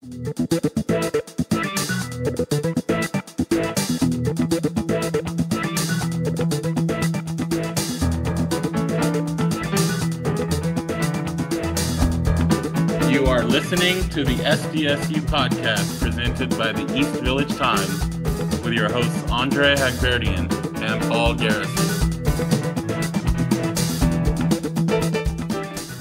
You are listening to the SDSU podcast presented by the East Village Times with your hosts Andre Hagberdian and Paul Garrison.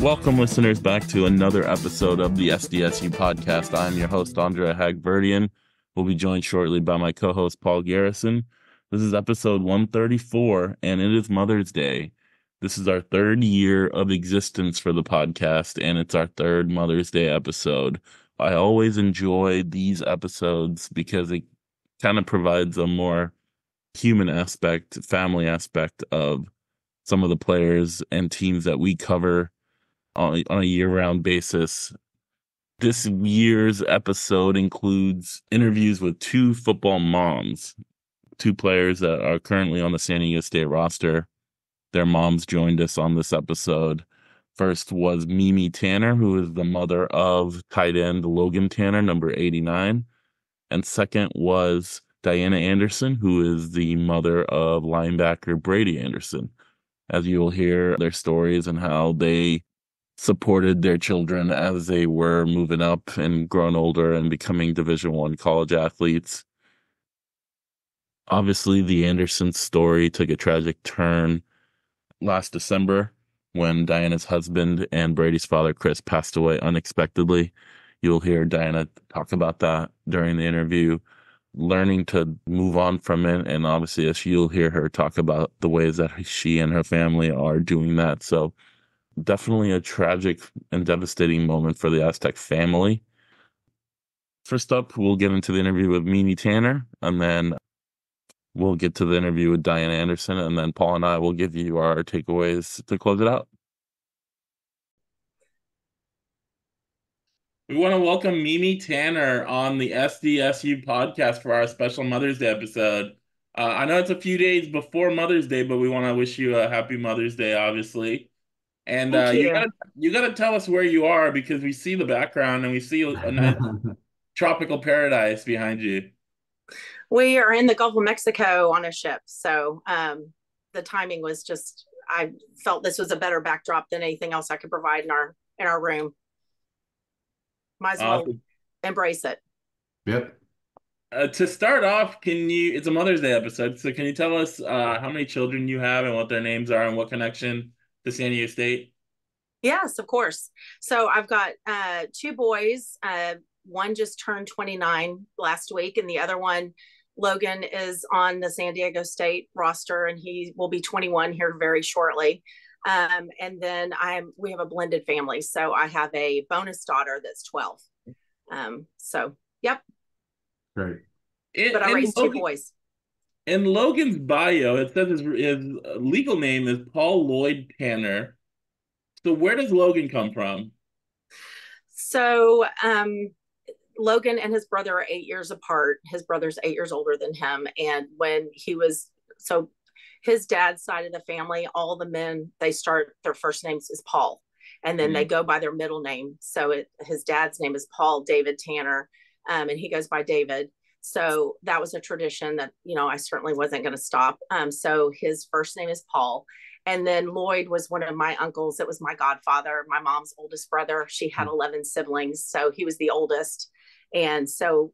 Welcome, listeners, back to another episode of the SDSU podcast. I'm your host, Andre Hagberdian. We'll be joined shortly by my co-host, Paul Garrison. This is episode 134, and it is Mother's Day. This is our third year of existence for the podcast, and it's our third Mother's Day episode. I always enjoy these episodes because it kind of provides a more human aspect, family aspect of some of the players and teams that we cover on a year-round basis. This year's episode includes interviews with two football moms, two players that are currently on the San Diego State roster. Their moms joined us on this episode. First was LB Tanner, who is the mother of tight end Logan Tanner, number 89. And second was Diana Anderson, who is the mother of linebacker Brady Anderson. As you will hear their stories and how they supported their children as they were moving up and growing older and becoming Division I college athletes. Obviously, the Anderson story took a tragic turn last December when Diana's husband and Brady's father, Chris, passed away unexpectedly. You'll hear Diana talk about that during the interview, learning to move on from it. And obviously, you'll hear her talk about the ways that she and her family are doing that. So definitely a tragic and devastating moment for the Aztec family. First up, we'll get into the interview with LB Tanner, and then we'll get to the interview with Diana Anderson, and then Paul and I will give you our takeaways to close it out. We want to welcome LB Tanner on the SDSU podcast for our special Mother's Day episode. I know it's a few days before Mother's Day, but we want to wish you a happy Mother's Day, obviously. And you gotta tell us where you are, because we see the background and we see a nice tropical paradise behind you. We are in the Gulf of Mexico on a ship, so the timing was just, I felt this was a better backdrop than anything else I could provide in our room. Might as well embrace it. Yep. To start off, it's a Mother's Day episode, so can you tell us how many children you have and what their names are and what connection to San Diego State? Yes, of course. So I've got two boys. One just turned 29 last week, and the other one, Logan, is on the San Diego State roster, and he will be 21 here very shortly. And then we have a blended family. So I have a bonus daughter that's 12. So, yep. Great. But I raised two boys. In Logan's bio, it says his legal name is Paul Lloyd Tanner. So where does Logan come from? So Logan and his brother are 8 years apart. His brother's 8 years older than him. And when his dad's side of the family, all the men, they start their first names is Paul. And then they go by their middle name. So his dad's name is Paul David Tanner. And he goes by David. So that was a tradition that, I certainly wasn't going to stop. So his first name is Paul. And then Lloyd was one of my uncles. It was my godfather, my mom's oldest brother. She had 11 siblings. So he was the oldest. And so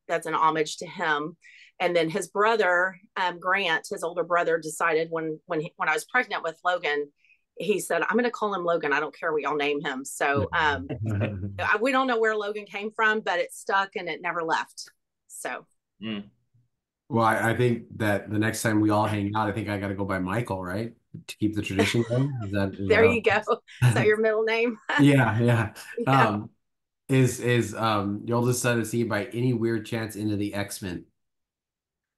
that's an homage to him. And then his brother, Grant, his older brother, decided when I was pregnant with Logan, he said, I'm going to call him Logan. I don't care what y'all name him. So we don't know where Logan came from, but it stuck and it never left. So, well, I think that the next time we all hang out, I think I got to go by Michael, right? To keep the tradition going. There you go. Is that your middle name? Yeah. Is your oldest son, is he by any weird chance into the X-Men?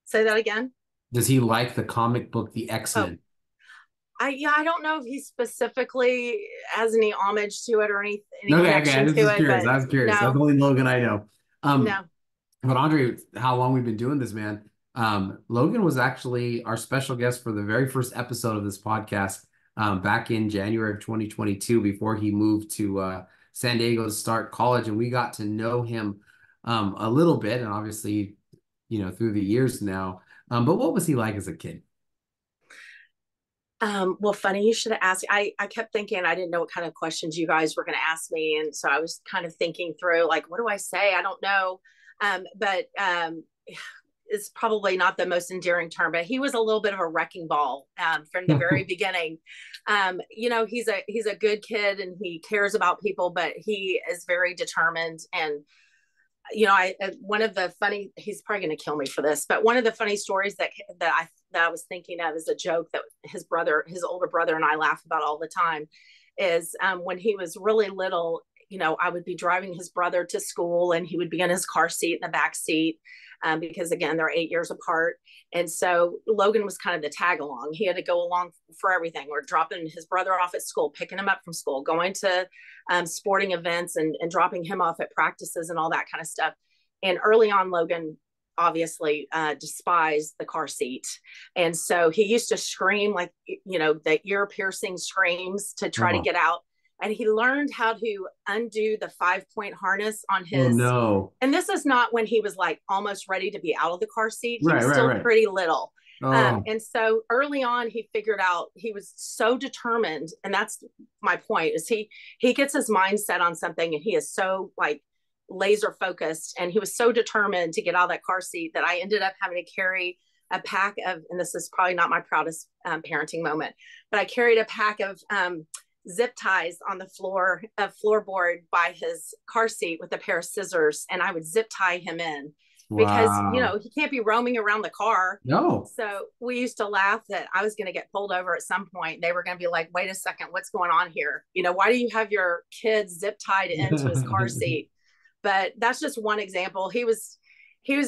Say that again. Does he like the comic book, the X-Men? I don't know if he specifically has any homage to it or any Okay, connection I was curious. No. That's the only Logan I know. No. But Andre, how long we've been doing this, man? Logan was actually our special guest for the very first episode of this podcast back in January of 2022 before he moved to San Diego to start college, and we got to know him a little bit, and obviously, through the years now. But what was he like as a kid? Well, funny you should have asked. I kept thinking I didn't know what kind of questions you guys were going to ask me. And so I was kind of thinking through, like, what do I say? I don't know. But it's probably not the most endearing term, but he was a little bit of a wrecking ball from the very beginning. He's a good kid and he cares about people, but he is very determined. And one of the funny, he's probably going to kill me for this, but one of the funny stories that I was thinking of is a joke that his older brother and I laugh about all the time is when he was really little, I would be driving his brother to school and he would be in his car seat in the back seat because again, they're 8 years apart. And so Logan was kind of the tag along. He had to go along for everything. We're dropping his brother off at school, picking him up from school, going to sporting events and dropping him off at practices and all that kind of stuff. And early on, Logan obviously despised the car seat. And so he used to scream like, the ear piercing screams to try to get out. And he learned how to undo the 5-point harness on his. Oh, no. And this is not when he was like almost ready to be out of the car seat. He was Right. still pretty little. Oh. And so early on, he figured out he was so determined. And that's my point is he gets his mind set on something and he is so like laser focused. And he was so determined to get out of that car seat that I ended up having to carry a pack of, and this is probably not my proudest parenting moment, but I carried a pack of zip ties on the floorboard by his car seat with a pair of scissors, and I would zip tie him in because he can't be roaming around the car. No. So we used to laugh that I was going to get pulled over at some point. They were going to be like, wait a second, what's going on here? Why do you have your kid zip tied into his car seat? But that's just one example. He was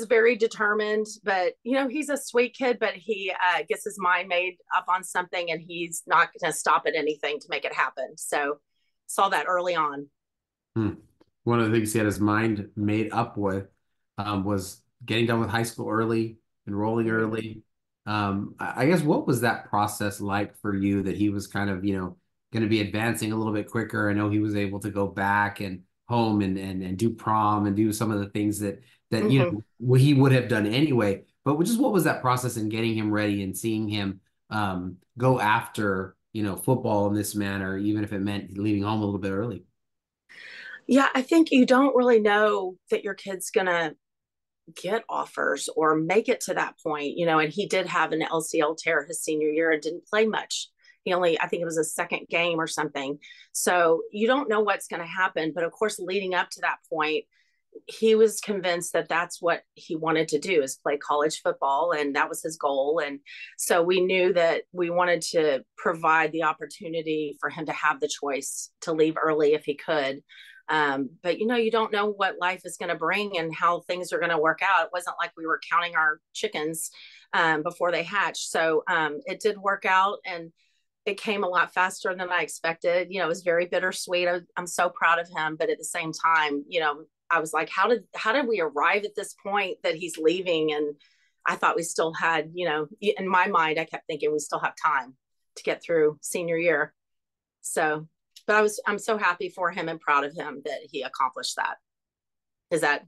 very determined, but he's a sweet kid, but he gets his mind made up on something and he's not going to stop at anything to make it happen. So saw that early on. One of the things he had his mind made up with was getting done with high school early, enrolling early. I guess what was that process like for you that he was kind of, going to be advancing a little bit quicker? I know he was able to go back and home and do prom and do some of the things that he would have done anyway. But just what was that process in getting him ready and seeing him go after football in this manner, even if it meant leaving home a little bit early? Yeah, I think you don't really know that your kid's gonna get offers or make it to that point, and he did have an LCL tear his senior year and didn't play much. I think it was a second game or something. So you don't know what's going to happen. But of course, leading up to that point, he was convinced that that's what he wanted to do is play college football. And that was his goal. And so we knew that we wanted to provide the opportunity for him to have the choice to leave early if he could. But you don't know what life is going to bring and how things are going to work out. It wasn't like we were counting our chickens before they hatched. So it did work out and it came a lot faster than I expected. It was very bittersweet. I'm so proud of him, but at the same time, I was like, how did we arrive at this point that he's leaving? And I thought we still had, in my mind, I kept thinking we still have time to get through senior year. So, but I'm so happy for him and proud of him that he accomplished that. I'm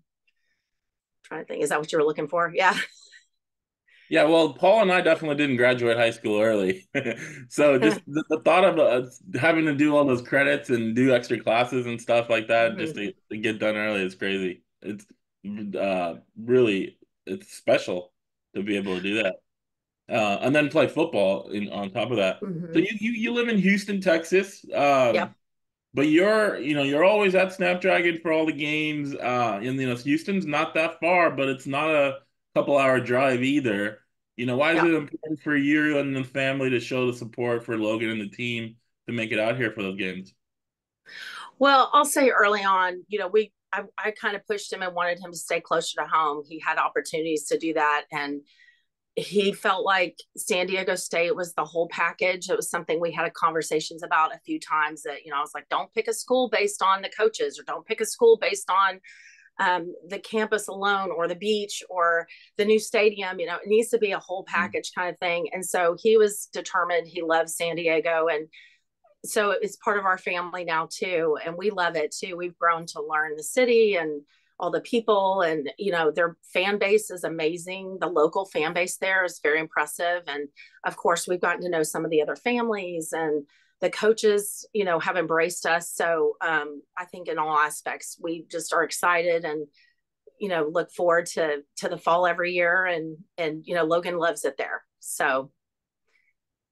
trying to think, is that what you were looking for? Yeah. Yeah, well, Paul and I definitely didn't graduate high school early. So just the thought of having to do all those credits and do extra classes and stuff like that just to get done early is crazy. It's really, it's special to be able to do that. And then play football on top of that. So you live in Houston, Texas. Yep. But you're always at Snapdragon for all the games. And Houston's not that far, but it's not a couple-hour drive either. Why is it important for you and the family to show the support for Logan and the team to make it out here for those games? Well, I'll say early on, I kind of pushed him and wanted him to stay closer to home. He had opportunities to do that, and he felt like San Diego State was the whole package. It was something we had conversations about a few times that, I was like, don't pick a school based on the coaches or don't pick a school based on the campus alone or the beach or the new stadium. It needs to be a whole package kind of thing. And so he was determined. He loves San Diego. And so it's part of our family now too, and we love it too. We've grown to learn the city and all the people, and their fan base is amazing. The local fan base there is very impressive, and of course we've gotten to know some of the other families, and the coaches have embraced us. So I think in all aspects we just are excited, and look forward to the fall every year, and Logan loves it there. So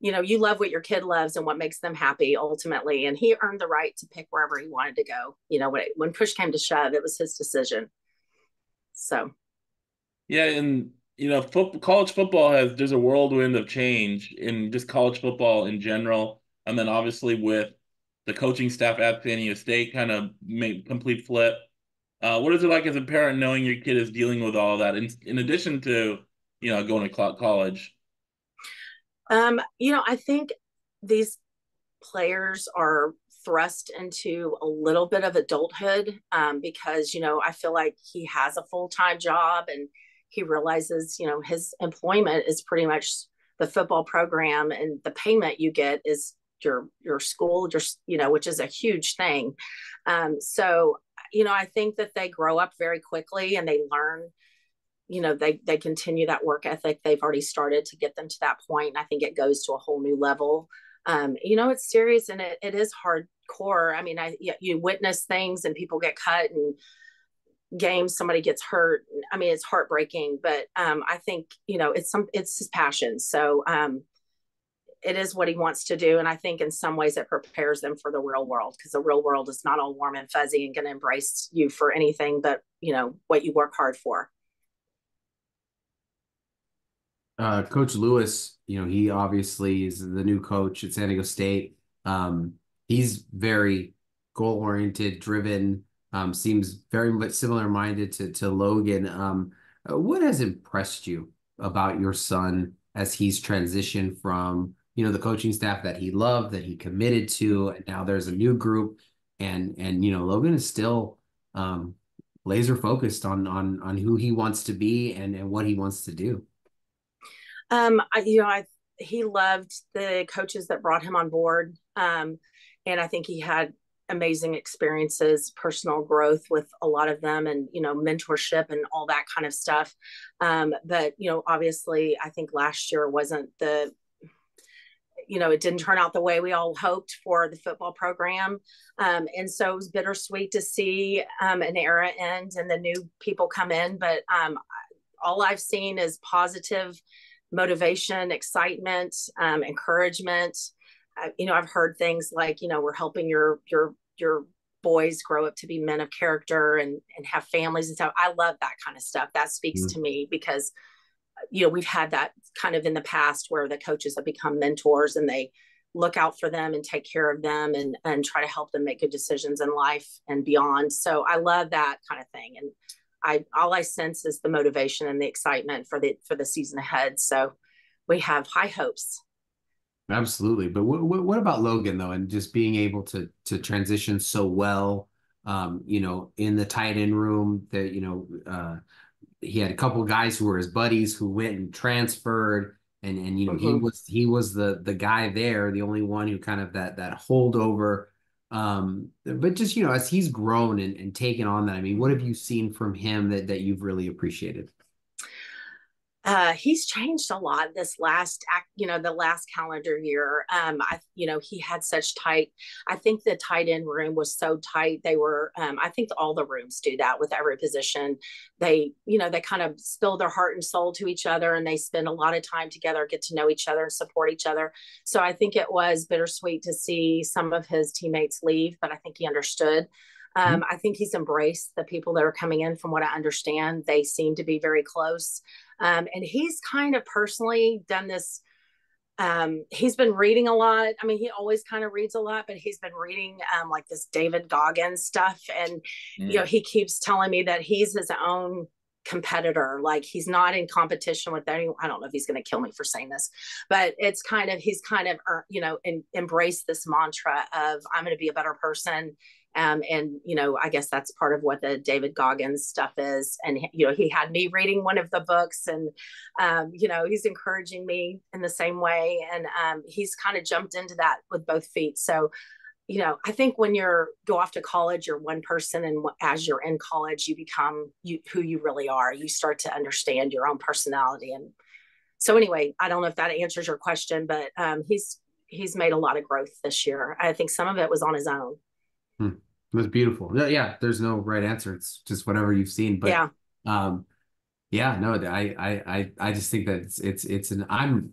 you love what your kid loves and what makes them happy ultimately. And he earned the right to pick wherever he wanted to go. When push came to shove, it was his decision. So. Yeah. And, college football there's a whirlwind of change in just college football in general. And then obviously with the coaching staff at San Diego State kind of made complete flip. What is it like as a parent knowing your kid is dealing with all that in addition to, going to college? I think these players are thrust into a little bit of adulthood because, I feel like he has a full-time job, and he realizes, his employment is pretty much the football program, and the payment you get is your school, which is a huge thing. So, I think that they grow up very quickly, and they learn, they continue that work ethic they've already started to get them to that point. And I think it goes to a whole new level. It's serious, and it is hardcore. I mean, you witness things, and people get cut, and games somebody gets hurt. I mean, it's heartbreaking, but I think it's his passion. So it is what he wants to do, and I think in some ways it prepares them for the real world, because the real world is not all warm and fuzzy and going to embrace you for anything but what you work hard for. Coach Lewis, he obviously is the new coach at San Diego State. He's very goal-oriented, driven, seems very much similar-minded to Logan. What has impressed you about your son as he's transitioned from, the coaching staff that he loved, that he committed to, and now there's a new group, and Logan is still laser focused on who he wants to be and what he wants to do. He loved the coaches that brought him on board. And I think he had amazing experiences, personal growth with a lot of them, and, mentorship and all that kind of stuff. But, obviously I think last year wasn't it didn't turn out the way we all hoped for the football program. And so it was bittersweet to see an era end and the new people come in. But all I've seen is positive motivation, excitement, encouragement. I've heard things like, we're helping your boys grow up to be men of character and have families and stuff. I love that kind of stuff. That speaks to me because, we've had that kind of in the past where the coaches have become mentors, and they look out for them and take care of them and try to help them make good decisions in life and beyond. So I love that kind of thing. And all I sense is the motivation and the excitement for the season ahead. So we have high hopes. Absolutely. But what about Logan though, and just being able to transition so well, in the tight end room that, he had a couple of guys who were his buddies who went and transferred, and he was the guy there, the only one who kind of that holdover. But just, as he's grown and taken on that, I mean, what have you seen from him that you've really appreciated? He's changed a lot this last the last calendar year. He had such tight, I think the tight end room was so tight. They were, I think all the rooms do that with every position. They kind of spill their heart and soul to each other, and they spend a lot of time together, get to know each other and support each other. So I think it was bittersweet to see some of his teammates leave, but I think he understood. I think he's embraced the people that are coming in. From what I understand, they seem to be very close. And he's kind of personally done this. He's been reading a lot. I mean, he always kind of reads a lot, but he's been reading like this David Goggins stuff. And, he keeps telling me that he's his own competitor. Like, he's not in competition with anyone. I don't know if he's going to kill me for saying this, but it's kind of, he's kind of, embraced this mantra of, I'm going to be a better person And, I guess that's part of what the David Goggins stuff is. And, he had me reading one of the books, and, he's encouraging me in the same way. And he's kind of jumped into that with both feet. So, I think when go off to college, you're one person. And as you're in college, you become who you really are. You start to understand your own personality. And so anyway, I don't know if that answers your question, but he's made a lot of growth this year. I think some of it was on his own. It was beautiful. Yeah, there's no right answer. It's just whatever you've seen. But yeah, no, I just think that I'm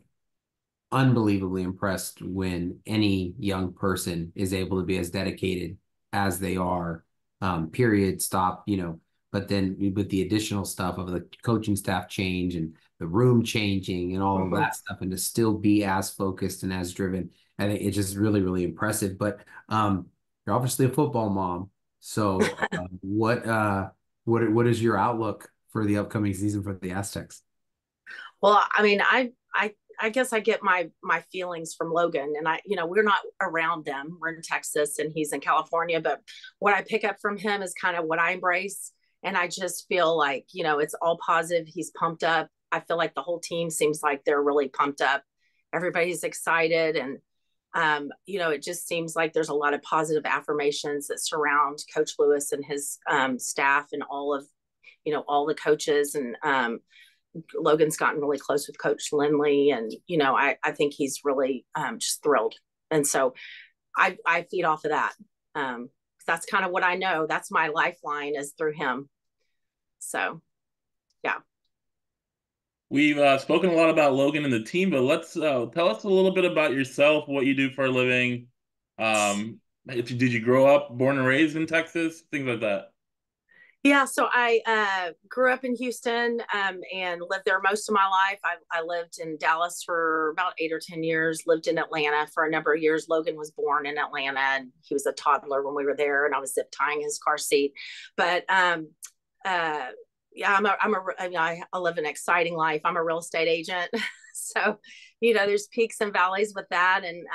unbelievably impressed when any young person is able to be as dedicated as they are. Period. Stop. But then with the additional stuff of the coaching staff change and the room changing and all of that stuff, and to still be as focused and as driven, I think it's just really, really impressive. But you're obviously a football mom, so what is your outlook for the upcoming season for the Aztecs? Well, I mean, I guess I get my feelings from Logan, and we're not around them. We're in Texas and he's in California, but what I pick up from him is kind of what I embrace. And I just feel like, it's all positive. He's pumped up. I feel like the whole team seems like they're really pumped up. Everybody's excited. And, it just seems like there's a lot of positive affirmations that surround Coach Lewis and his staff, and all the coaches. And Logan's gotten really close with Coach Lindley. And, I think he's really just thrilled. And so I feed off of that. That's kind of what I know. That's my lifeline, is through him. So, yeah. We've spoken a lot about Logan and the team, but let's tell us a little bit about yourself, what you do for a living. Did you grow up, born and raised in Texas, things like that? Yeah, so I grew up in Houston and lived there most of my life. I lived in Dallas for about 8 or 10 years, lived in Atlanta for a number of years. Logan was born in Atlanta, and he was a toddler when we were there, and I was zip tying his car seat. But yeah, I live an exciting life. I'm a real estate agent. So, there's peaks and valleys with that. And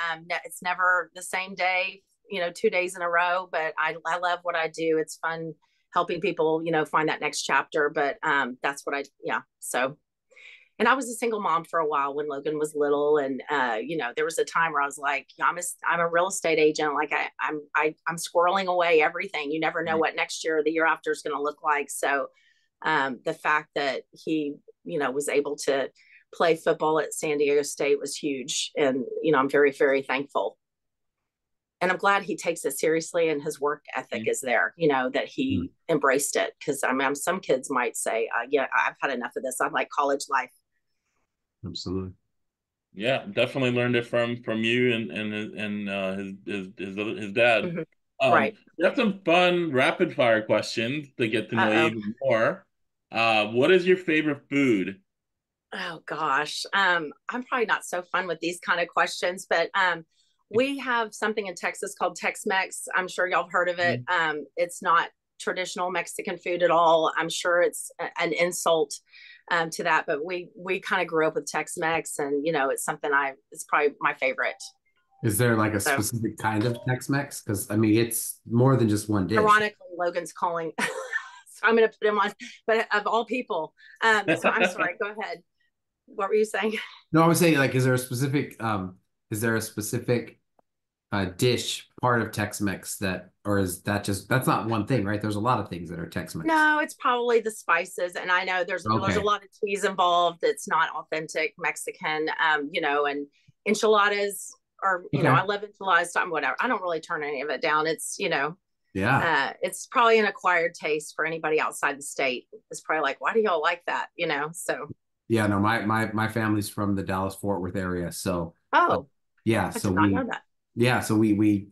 it's never the same day, 2 days in a row, but I love what I do. It's fun helping people, find that next chapter. But that's what so. And I was a single mom for a while when Logan was little. And, there was a time where I was like, I'm a real estate agent. Like I'm squirreling away everything. You never know what next year or the year after is going to look like. So the fact that he, was able to play football at San Diego State was huge. And, I'm very, very thankful. And I'm glad he takes it seriously, and his work ethic is there, that he embraced it. Because some kids might say, yeah, I've had enough of this. I like college life. Absolutely. Yeah, definitely learned it from you and his dad. Right. We have some fun rapid fire questions to get to know you even more. What is your favorite food? Oh gosh. I'm probably not so fun with these kind of questions, but we have something in Texas called Tex-Mex. I'm sure y'all have heard of it. It's not traditional Mexican food at all. I'm sure it's an insult to that, but we kind of grew up with Tex-Mex, and it's something it's probably my favorite. Is there like a specific kind of Tex-Mex? Because it's more than just one dish. Ironically, Logan's calling, so I'm going to put him on. But of all people, so I'm sorry. Go ahead. What were you saying? No, I was saying, like, is there a specific dish part of Tex-Mex or is that's not one thing, right? There's a lot of things that are Tex-Mex. No, it's probably the spices, and I know there's a lot of cheese involved. It's not authentic Mexican, and enchiladas are, I love enchiladas. So whatever. I don't really turn any of it down. It's, yeah, it's probably an acquired taste for anybody outside the state. It's probably like, why do y'all like that? So. Yeah, no, my family's from the Dallas-Fort Worth area, so yeah, I did not know that. Yeah, so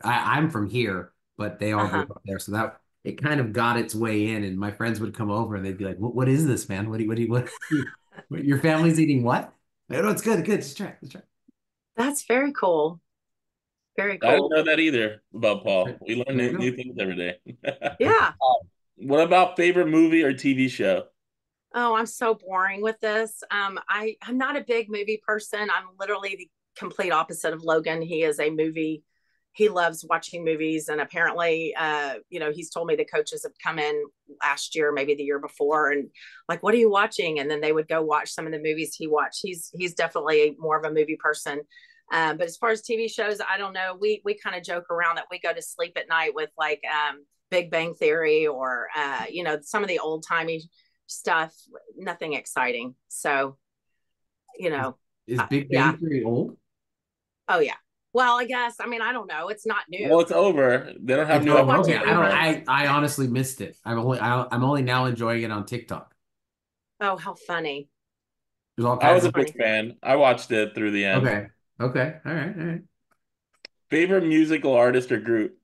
I'm from here, but they all grew up there, so that it kind of got its way in, and my friends would come over and they'd be like, "What is this, man? What your family's eating what?" No, it's good, just try. That's very cool. Very cool. I didn't know that either about Paul. We learn new things every day. Yeah. What about favorite movie or TV show? Oh, I'm so boring with this. I'm not a big movie person. I'm literally the complete opposite of Logan. He is a movie he loves watching movies. And apparently, he's told me the coaches have come in last year, maybe the year before, and like, what are you watching? And then they would go watch some of the movies he watched. He's definitely more of a movie person. But as far as TV shows, I don't know. We kind of joke around that we go to sleep at night with like Big Bang Theory or some of the old timey stuff. Nothing exciting. So, is Big Bang Theory old? Oh yeah. Well, I guess. I mean, I don't know. It's not new. Well, it's over. They don't have new episodes. Okay, I honestly missed it. I'm only now enjoying it on TikTok. Oh, how funny! I was a big fan. I watched it through the end. Okay. All right. Favorite musical artist or group?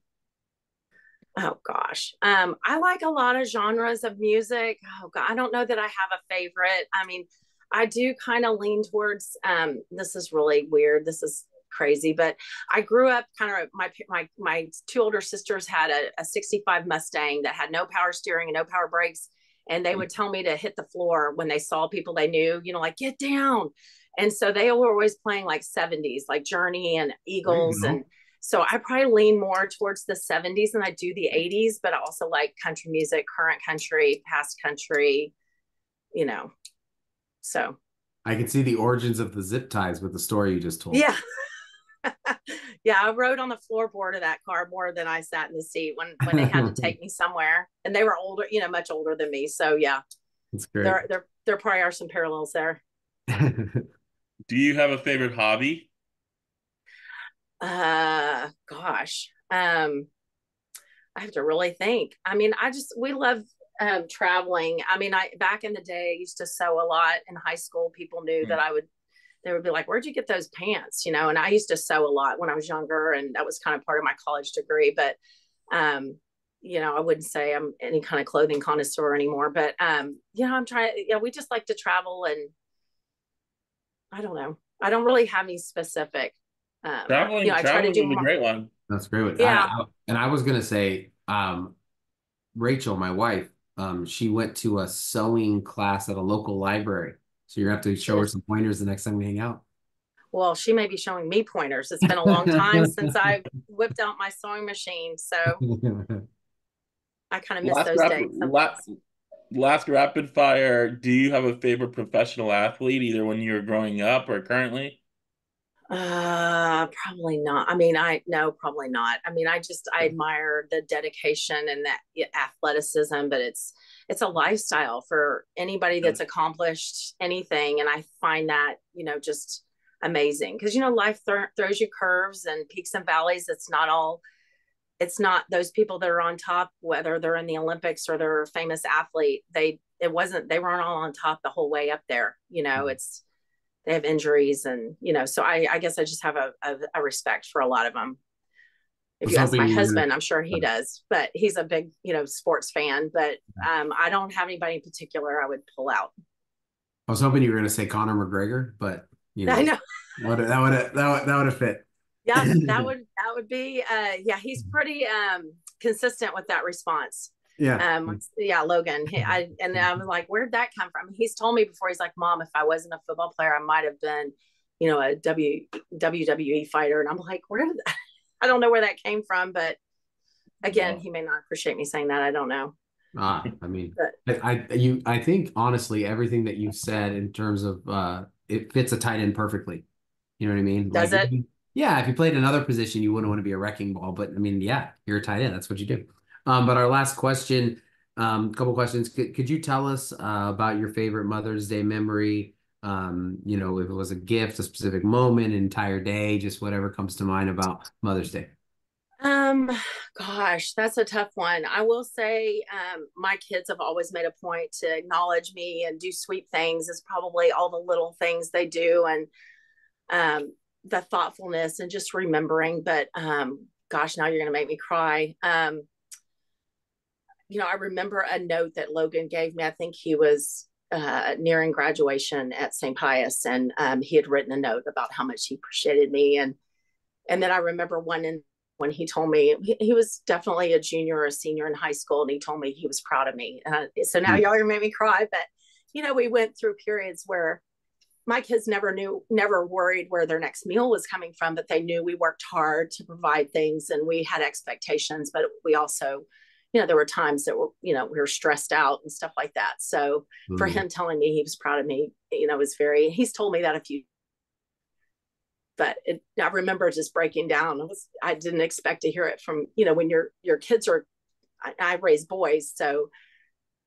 Oh gosh. I like a lot of genres of music. Oh God, I don't know that I have a favorite. I mean, I do kind of lean towards this is really weird. This is crazy, but I grew up kind of my two older sisters had a 65 Mustang that had no power steering and no power brakes, and they would tell me to hit the floor when they saw people they knew, like get down. And so they were always playing like 70s, like Journey and Eagles. And so I probably lean more towards the 70s than I do the 80s, but I also like country music, current country, past country, so. I can see the origins of the zip ties with the story you just told. Yeah. Yeah, I rode on the floorboard of that car more than I sat in the seat when they had to take me somewhere. And they were older, much older than me. So yeah. That's great. There probably are some parallels there. Do you have a favorite hobby? Gosh. I have to really think. I mean, we love traveling. I mean, back in the day, I used to sew a lot in high school. People knew that they would be like, where'd you get those pants? And I used to sew a lot when I was younger, and that was kind of part of my college degree. But, I wouldn't say I'm any kind of clothing connoisseur anymore, but, I'm trying, we just like to travel, and I don't know. I don't really have any specific, traveling I try to do a great one. That's great. Yeah. And I was going to say, Rachel, my wife, she went to a sewing class at a local library. So you're going to have to show her some pointers the next time we hang out. Well, she may be showing me pointers. It's been a long time since I whipped out my sewing machine. So I kind of miss those days. Last rapid fire. Do you have a favorite professional athlete, either when you were growing up or currently? Probably not. I mean, probably not. I mean, I admire the dedication and that athleticism, but it's a lifestyle for anybody that's accomplished anything. And I find that, just amazing because, life throws you curves and peaks and valleys. It's not those people that are on top, whether they're in the Olympics or they're a famous athlete, they weren't all on top the whole way up there. They have injuries and, so I guess I just have a respect for a lot of them. If you ask my husband, I'm sure he does, but he's a big, sports fan, but I don't have anybody in particular I would pull out. I was hoping you were going to say Conor McGregor, but I know that would have fit. Yeah, that would be, he's pretty consistent with that response. Yeah. Logan. And I was like, where'd that come from? He's told me before, he's like, Mom, if I wasn't a football player, I might have been, a WWE fighter. And I'm like, I don't know where that came from, but again, he may not appreciate me saying that. I don't know. I mean, I think honestly, everything that you've said in terms of, it fits a tight end perfectly. You know what I mean? Does it? Yeah. If you played another position, you wouldn't want to be a wrecking ball, but I mean, yeah, you're a tight end. That's what you do. But our last question, couple questions. Could you tell us about your favorite Mother's Day memory? If it was a gift, a specific moment, an entire day, just whatever comes to mind about Mother's Day. Gosh, that's a tough one. I will say, my kids have always made a point to acknowledge me and do sweet things. It's probably all the little things they do and the thoughtfulness and just remembering. But gosh, now you're going to make me cry. I remember a note that Logan gave me. I think he was nearing graduation at St. Pius, and he had written a note about how much he appreciated me. And then I remember when he told me he was definitely a junior or a senior in high school, and he told me he was proud of me. So now y'all are gonna make me cry. But we went through periods where my kids never worried where their next meal was coming from, but they knew we worked hard to provide things and we had expectations, but we also, there were times that we were stressed out and stuff like that. So for him telling me he was proud of me, was he's told me that a few, but I remember just breaking down. I didn't expect to hear it from, when your kids are, I raise boys, so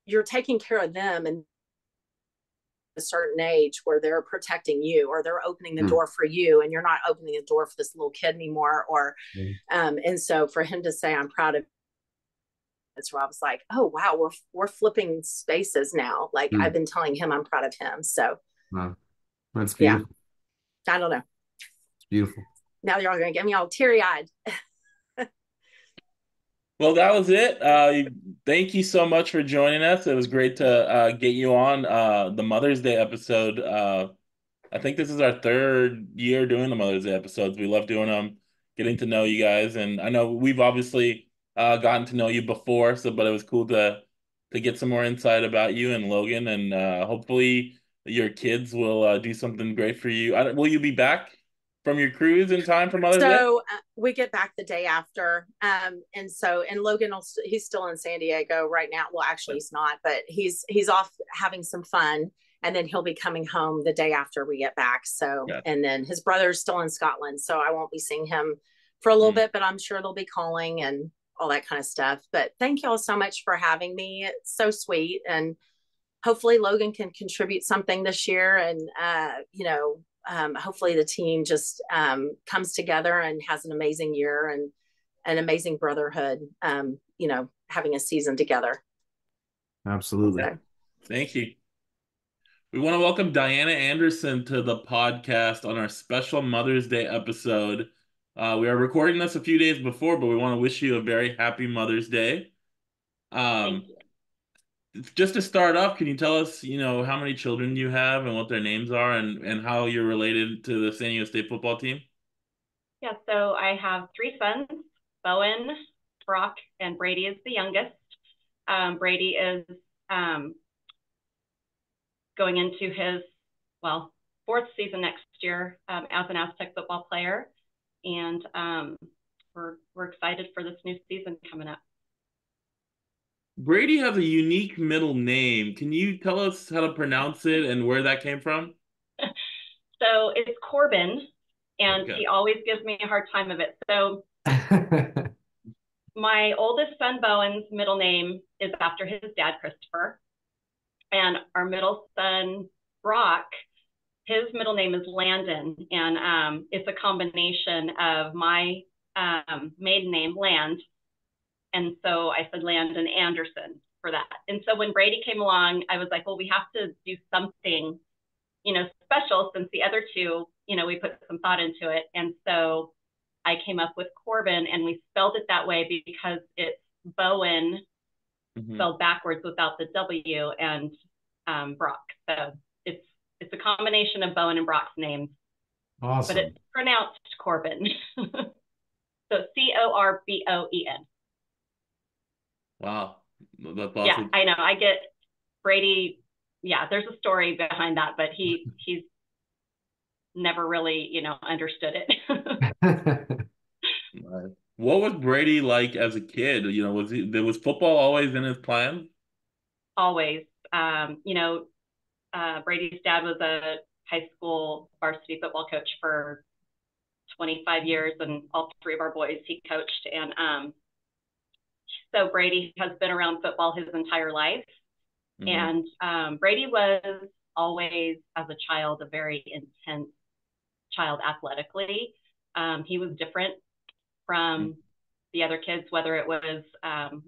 you're taking care of them and a certain age where they're protecting you or they're opening the door for you and you're not opening the door for this little kid anymore. Or and so for him to say I'm proud of it, so I was like, oh wow, we're flipping spaces now. Like I've been telling him I'm proud of him. So wow. That's beautiful. Yeah, I don't know. It's beautiful. Now you're all gonna get me all teary-eyed. Well, that was it. Thank you so much for joining us. It was great to get you on the Mother's Day episode. I think this is our third year doing the Mother's Day episodes. We love doing them, getting to know you guys. And I know we've obviously gotten to know you before, but it was cool to get some more insight about you and Logan. And hopefully your kids will do something great for you. Will you be back from your cruise in time for Mother's Day? So we get back the day after. And Logan, he's still in San Diego right now. Well, actually he's not, but he's off having some fun. And then he'll be coming home the day after we get back. So, and then his brother's still in Scotland. So I won't be seeing him for a little bit, but I'm sure they'll be calling and all that kind of stuff. But thank y'all so much for having me. It's so sweet. And hopefully Logan can contribute something this year. And, hopefully the team just comes together and has an amazing year and an amazing brotherhood, having a season together. Absolutely. So. Thank you. We want to welcome Diana Anderson to the podcast on our special Mother's Day episode. We are recording this a few days before, but we want to wish you a very happy Mother's Day. Thank you. Just to start off, can you tell us, how many children you have and what their names are and how you're related to the San Diego State football team? Yeah, so I have 3 sons, Bowen, Brock, and Brady is the youngest. Brady is going into his, 4th season next year as an Aztec football player. And we're excited for this new season coming up. Brady has a unique middle name. Can you tell us how to pronounce it and where that came from? So it's Corbin, and he always gives me a hard time of it. So my oldest son, Bowen's middle name is after his dad, Christopher. And our middle son, Brock, his middle name is Landon. And it's a combination of my maiden name, Land. And so I said Landon Anderson for that. And so when Brady came along, I was like, well, we have to do something, special, since the other two, we put some thought into it. And so I came up with Corbin, and we spelled it that way because it's Bowen spelled backwards without the W, and Brock. So it's a combination of Bowen and Brock's names. Awesome. But it's pronounced Corbin. So Corben. Wow. That's awesome. Yeah, I know. I get Brady. Yeah, there's a story behind that, but he's never really, understood it. What was Brady like as a kid? Was football always in his plan? Always. Brady's dad was a high school varsity football coach for 25 years, and all 3 of our boys he coached. And so Brady has been around football his entire life. And Brady was always, as a child, a very intense child athletically. He was different from the other kids, whether it was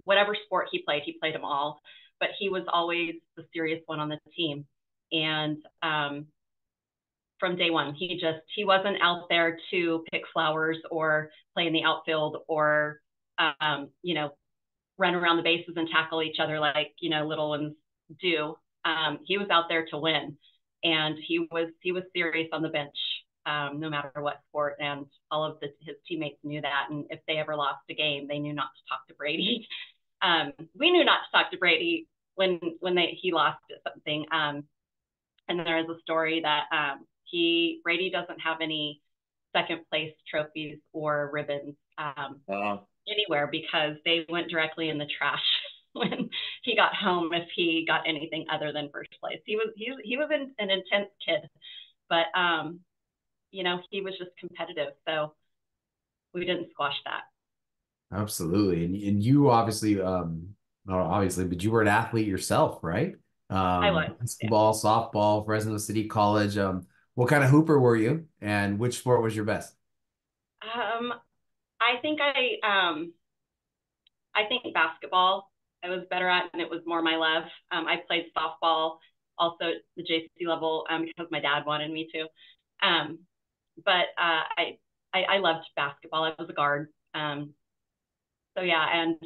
whatever sport he played them all. But he was always the serious one on the team. And from day one, he wasn't out there to pick flowers or play in the outfield or, run around the bases and tackle each other like, little ones do. He was out there to win, and he was serious on the bench, no matter what sport. And all of his teammates knew that. And if they ever lost a game, they knew not to talk to Brady. We knew not to talk to Brady when he lost at something. And there is a story that Brady doesn't have any second place trophies or ribbons anywhere because they went directly in the trash when he got home if he got anything other than first place. He was an intense kid, but he was just competitive, so we didn't squash that. Absolutely. And you obviously, not obviously, but you were an athlete yourself, right? I was. Basketball, softball, Fresno City College. What kind of hooper were you, and which sport was your best? I think I think basketball I was better at, and it was more my love. I played softball also at the JC level because my dad wanted me to. But I loved basketball. I was a guard. So yeah, and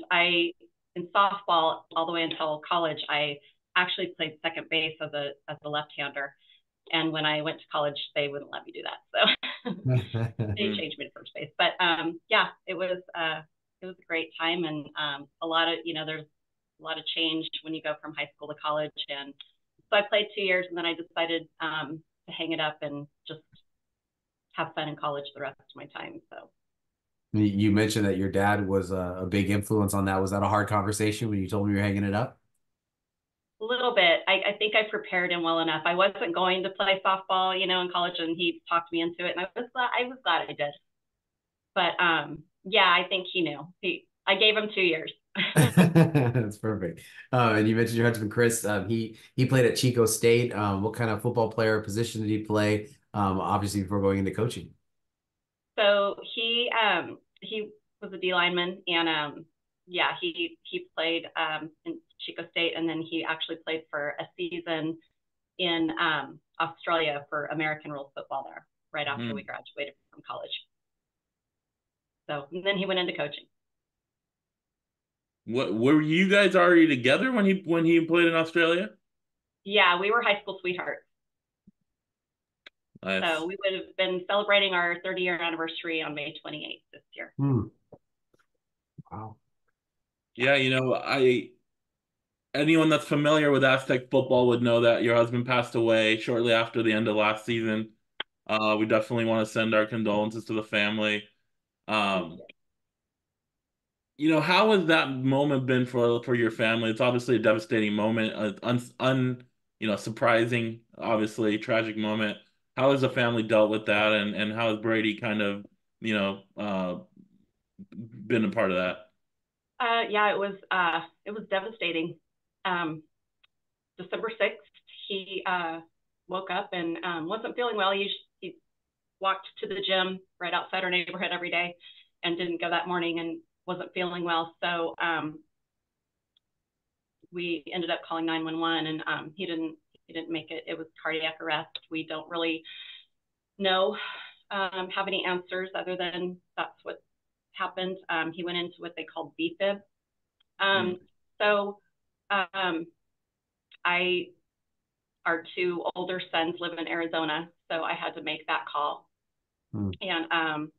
in softball all the way until college, I actually played second base as a left-hander. And when I went to college, they wouldn't let me do that, so they changed me to first base. But yeah, it was a great time, and a lot of there's a lot of change when you go from high school to college. And so I played 2 years, and then I decided to hang it up and just have fun in college the rest of my time. So. You mentioned that your dad was a big influence on that. Was that a hard conversation when you told me you're hanging it up? A little bit. I think I prepared him well enough. I wasn't going to play softball, in college, and he talked me into it, and I was glad I did. But yeah, I think he knew. I gave him 2 years. That's perfect. And you mentioned your husband Chris. He played at Chico State. What kind of football player position did he play? Obviously before going into coaching. So he was a D lineman, and yeah, he played in Chico State, and then he actually played for a season in Australia for American rules football there right after we graduated from college. So and then he went into coaching. What were you guys already together when he played in Australia? Yeah, we were high school sweethearts. Nice. So we would have been celebrating our 30-year anniversary on May 28th this year. Wow. Yeah, anyone that's familiar with Aztec football would know that your husband passed away shortly after the end of last season. We definitely want to send our condolences to the family. How has that moment been for your family? It's obviously a devastating moment, surprising, obviously tragic moment. How has the family dealt with that, and how has Brady kind of, been a part of that? Yeah, it was devastating. December 6th, he woke up and wasn't feeling well. He walked to the gym right outside our neighborhood every day and didn't go that morning and wasn't feeling well. So we ended up calling 911, and he didn't make it. It was cardiac arrest. We don't really know, have any answers other than that's what happened. He went into what they call VFib. So our 2 older sons live in Arizona, so I had to make that call. And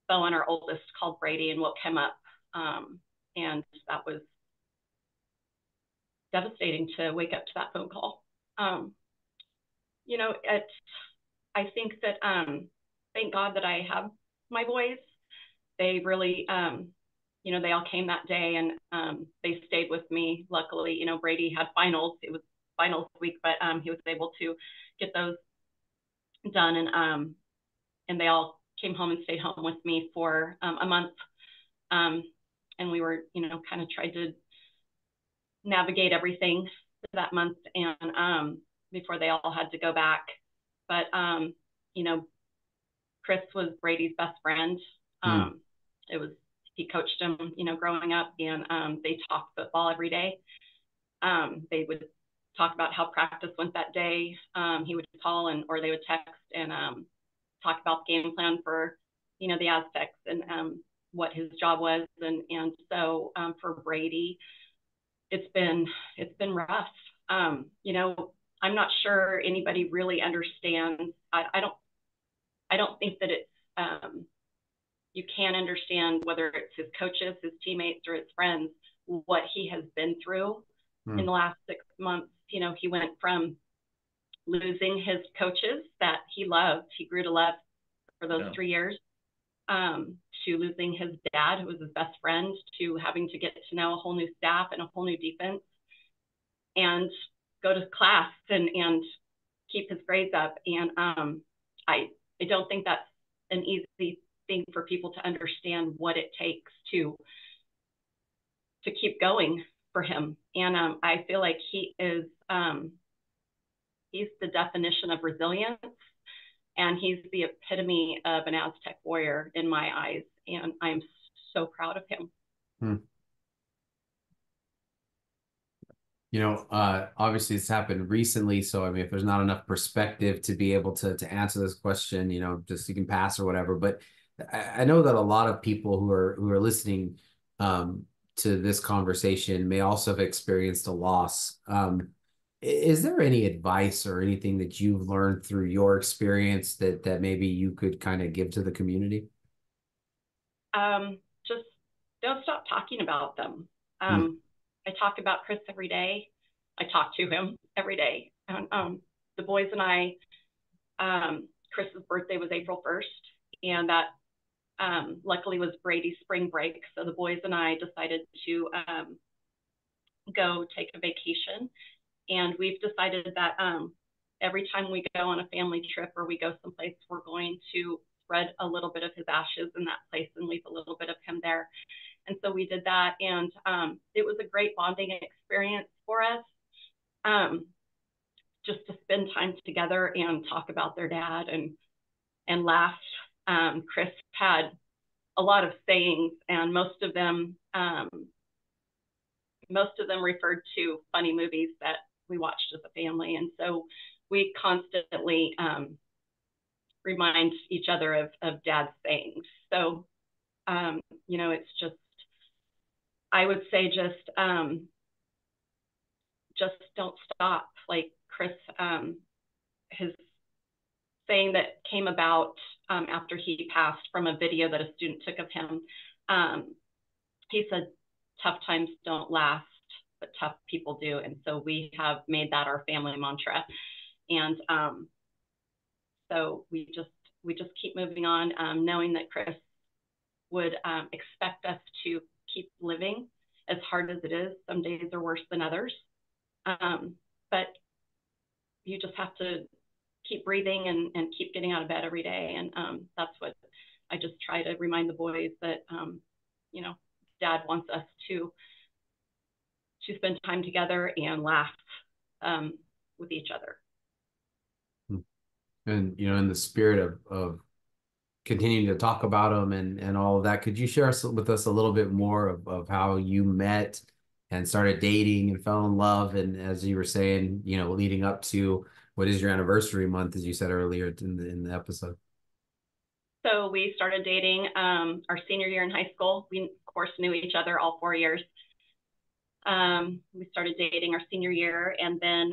Bowen, our oldest, called Brady and woke him up. And that was devastating to wake up to that phone call. I think that, thank God that I have my boys. They really, they all came that day, and they stayed with me. Luckily, Brady had finals. It was finals week, but he was able to get those done, and they all came home and stayed home with me for a month. And we were, kind of tried to navigate everything that month, and before they all had to go back. But Chris was Brady's best friend. He coached him, growing up, and they talked football every day. They would talk about how practice went that day. He would call or they would text and talk about the game plan for, the Aztecs and what his job was. And so for Brady, it's been rough. I'm not sure anybody really understands. I don't think that it's, you can understand, whether it's his coaches, his teammates, or his friends, what he has been through in the last 6 months. He went from losing his coaches that he loved, he grew to love for those 3 years, to losing his dad, who was his best friend, to having to get to know a whole new staff and a whole new defense, and go to class and keep his grades up. And I don't think that's an easy thing for people to understand what it takes to keep going for him. And I feel like he is he's the definition of resilience, and he's the epitome of an Aztec warrior in my eyes. And I'm so proud of him. You know, obviously it's happened recently, so I mean, if there's not enough perspective to be able to answer this question, you know, just you can pass or whatever. But I know that a lot of people who are listening to this conversation may also have experienced a loss. Is there any advice or anything that you've learned through your experience that maybe you could kind of give to the community? Just don't stop talking about them. I talk about Chris every day. I talk to him every day. And the boys and I, Chris's birthday was April 1st, and that luckily was Brady's spring break. So the boys and I decided to go take a vacation. And we've decided that every time we go on a family trip or we go someplace, we're going to spread a little bit of his ashes in that place and leave a little bit of him there. And so we did that, and it was a great bonding experience for us, just to spend time together and talk about their dad and laugh. Chris had a lot of sayings, and most of them referred to funny movies that we watched as a family. And so we constantly remind each other of dad's sayings. So, you know, it's just, I would say just don't stop. Like Chris, his saying that came about after he passed from a video that a student took of him. He said, "Tough times don't last, but tough people do." And so we have made that our family mantra. And so we just keep moving on, knowing that Chris would expect us to keep living, as hard as it is. Some days are worse than others. But you just have to keep breathing and keep getting out of bed every day. And that's what I just try to remind the boys, that, you know, Dad wants us to spend time together and laugh with each other. And, you know, in the spirit of continuing to talk about them and all of that, could you share with us a little bit more of how you met and started dating and fell in love? And as you were saying, you know, leading up to what is your anniversary month, as you said earlier in the episode. So we started dating our senior year in high school. We, of course, knew each other all 4 years. We started dating our senior year, and then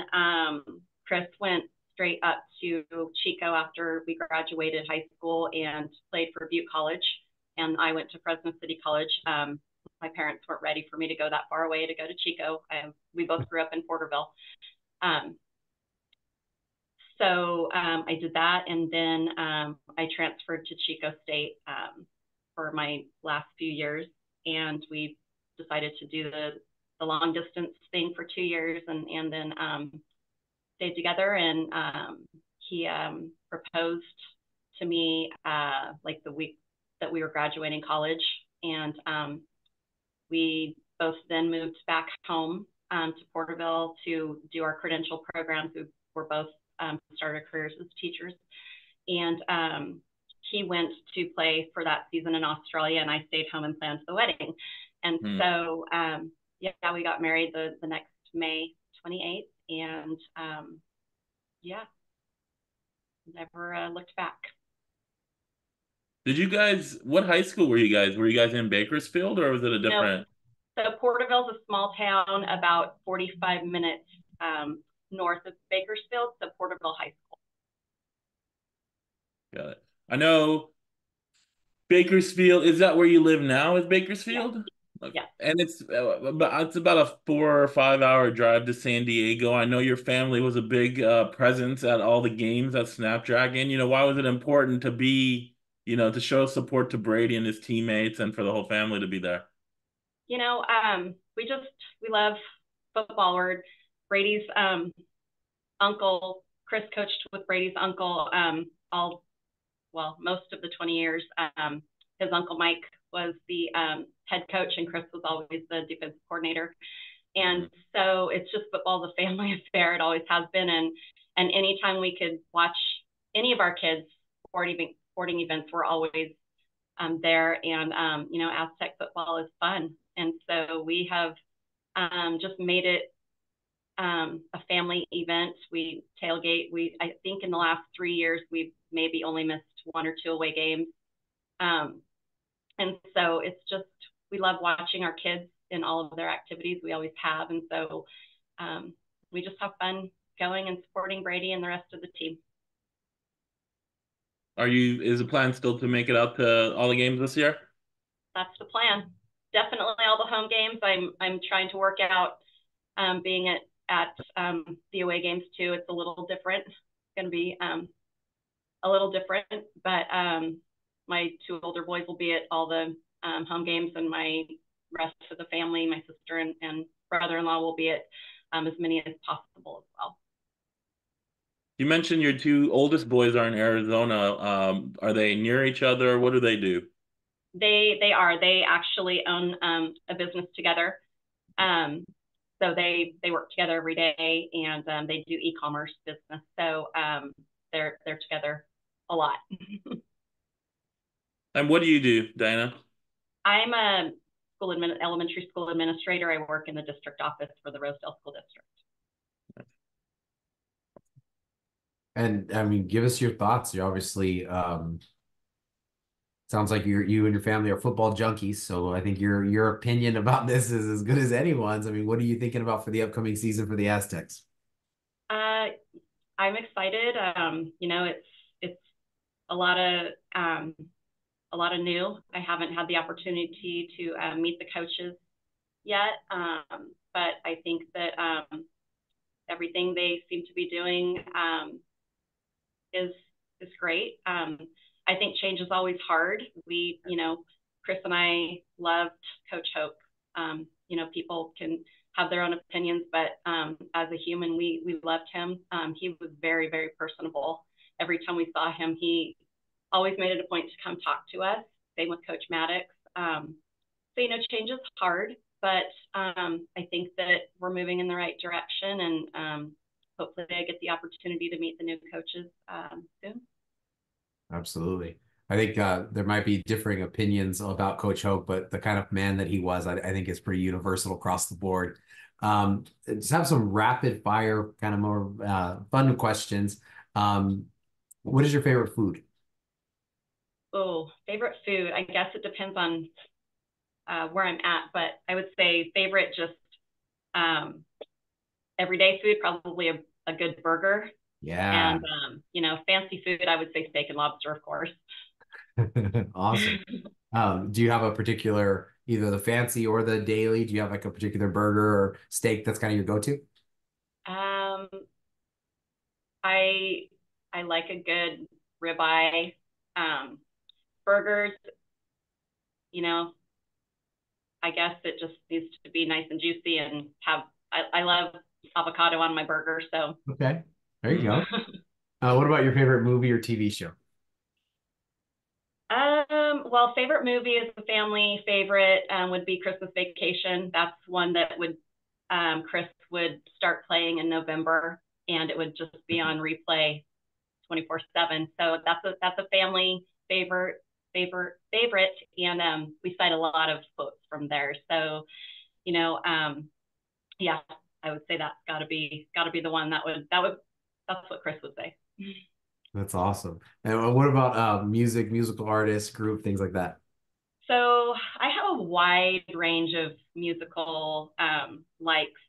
Chris went straight up to Chico after we graduated high school and played for Butte College. And I went to Fresno City College. My parents weren't ready for me to go that far away to go to Chico. We both grew up in Porterville. So I did that, and then I transferred to Chico State for my last few years, and we decided to do the long distance thing for 2 years, and then stayed together. And he proposed to me like the week that we were graduating college, and we both then moved back home to Porterville to do our credential programs. We were both started careers as teachers, and he went to play for that season in Australia, and I stayed home and planned the wedding. And so yeah, we got married the next May 28th, and yeah, never looked back. Did you guys, what high school were you guys? Were you guys in Bakersfield, or was it a different? No. So Porterville's a small town about 45 minutes north of Bakersfield, so Porterville High School. Got it. I know Bakersfield, is that where you live now, is Bakersfield? Yeah. Yeah. And it's about a 4 or 5 hour drive to San Diego. I know your family was a big presence at all the games at Snapdragon. Why was it important to be, to show support to Brady and his teammates and for the whole family to be there? We love football. We're Brady's uncle. Chris coached with Brady's uncle most of the 20 years. His uncle Mike was the head coach, and Chris was always the defensive coordinator. And so it's just football, the family affair. It always has been. And anytime we could watch any of our kids' sporting events, we're always there. And, Aztec football is fun. And so we have just made it a family event. We tailgate. I think in the last 3 years, we've maybe only missed 1 or 2 away games. And so it's just, we love watching our kids in all of their activities. We always have. And so we just have fun going and supporting Brady and the rest of the team. Is the plan still to make it out to all the games this year? That's the plan. Definitely all the home games. I'm trying to work out being at the away games too. It's a little different. It's going to be a little different, but my 2 older boys will be at all the home games, and my rest of the family, my sister and brother-in-law, will be at as many as possible as well. You mentioned your 2 oldest boys are in Arizona. Are they near each other? What do they do? They are. They actually own a business together. So they work together every day, and they do e-commerce business. So they're together a lot. And what do you do, Diana? I'm a elementary school administrator. I work in the district office for the Rosedale School District. And I mean, give us your thoughts. You obviously sounds like you and your family are football junkies. So I think your opinion about this is as good as anyone's. I mean, what are you thinking about for the upcoming season for the Aztecs? I'm excited. It's a lot of new. I haven't had the opportunity to meet the coaches yet, but I think that everything they seem to be doing is great. I think change is always hard. Chris and I loved Coach Hope. People can have their own opinions, but as a human, we loved him. He was very, very personable. Every time we saw him, he always made it a point to come talk to us. Same with Coach Maddox. Change is hard, but I think that we're moving in the right direction, and hopefully I get the opportunity to meet the new coaches soon. Absolutely. I think there might be differing opinions about Coach Hope, but the kind of man that he was, I think is pretty universal across the board. Just have some rapid fire, kind of more fun questions. What is your favorite food? Oh, favorite food. I guess it depends on where I'm at, but I would say favorite just everyday food, probably a good burger. Yeah. And, fancy food, I would say steak and lobster, of course. Awesome. Do you have a particular, either the fancy or the daily, do you have like a particular burger or steak that's kind of your go-to? I like a good ribeye. Burgers, I guess it just needs to be nice and juicy and I love avocado on my burger. So okay, there you go. What about your favorite movie or TV show? Favorite movie is the family favorite would be Christmas Vacation. That's one that Chris would start playing in November, and it would just be on replay 24/7. So that's a family favorite, and we cite a lot of quotes from there. So, yeah, I would say that's got to be the one that's what Chris would say. That's awesome. And what about musical artists, group, things like that? So I have a wide range of musical likes,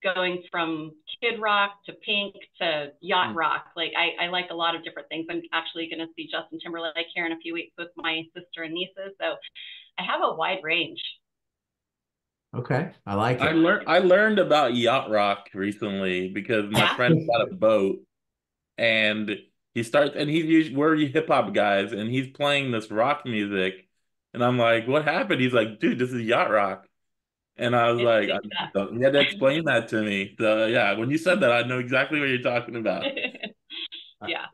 going from Kid Rock to Pink to yacht rock. Like I like a lot of different things. I'm actually going to see Justin Timberlake here in a few weeks with my sister and nieces. So I have a wide range. Okay, I like I it. learned about yacht rock recently because my Yeah. friend got a boat and he's usually we're hip hop guys and he's playing this rock music and I'm like, what happened? He's like, dude, this is yacht rock. And I was It's like, like that. you had to explain that to me. So yeah, when you said that, I know exactly what you're talking about. Yeah.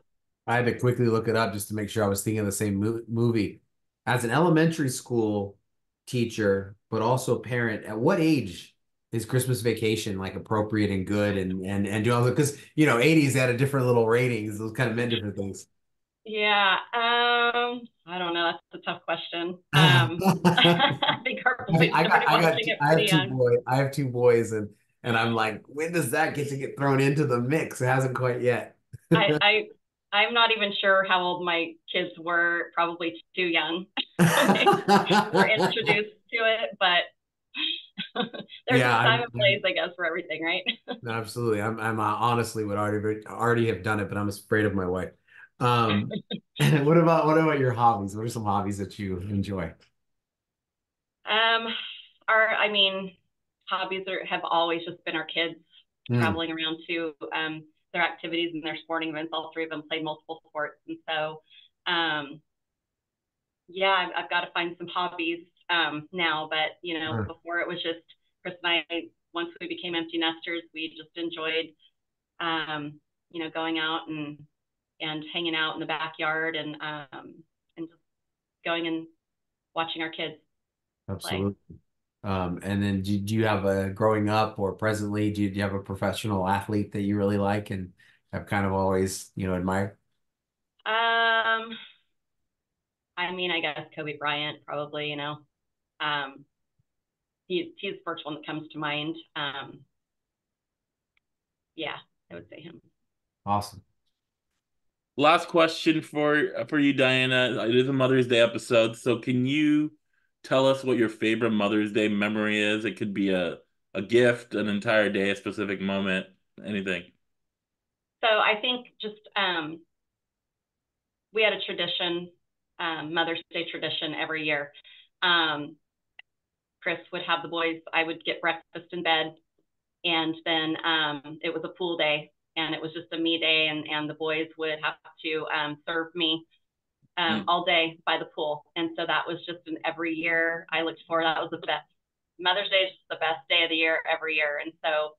I had to quickly look it up just to make sure I was thinking of the same movie. As an elementary school teacher, but also parent, at what age is Christmas Vacation like appropriate and good and do all the because 80s had a different little ratings. Those kind of meant different things. Yeah. I don't know. That's a tough question. I, I think our boys started watching it I have pretty two young. boys. I have two boys and I'm like, when does that get to get thrown into the mix? It hasn't quite yet. I, I I'm not even sure how old my kids were, probably too young when they were introduced to it, but there's Yeah, a time and place, I guess, for everything, right? absolutely. I'm honestly would already have done it, but I'm afraid of my wife. Um, what about your hobbies? What are some hobbies that you enjoy? Um, I mean, hobbies have always just been our kids Mm. traveling around to their activities and their sporting events. All three of them played multiple sports, and so um, yeah, I've got to find some hobbies now. But before it was just Chris and I. Once we became empty nesters, we just enjoyed going out and hanging out in the backyard and just going and watching our kids play. Absolutely. And then do you have a growing up or presently, do you have a professional athlete that you really like and have kind of always, admired? Um, I mean, I guess Kobe Bryant probably, um, he's the first one that comes to mind. Yeah, I would say him. Awesome. Last question for you, Diana. It is a Mother's Day episode, so can you tell us what your favorite Mother's Day memory is? It could be a gift, an entire day, a specific moment, anything. So I think just we had a tradition, Mother's Day tradition every year. Um, Chris would have the boys, I would get breakfast in bed, and then it was a pool day, and it was just a me day, and the boys would have to serve me all day by the pool. And so that was just an every year I looked for. That was the best. Mother's Day is just the best day of the year every year. And so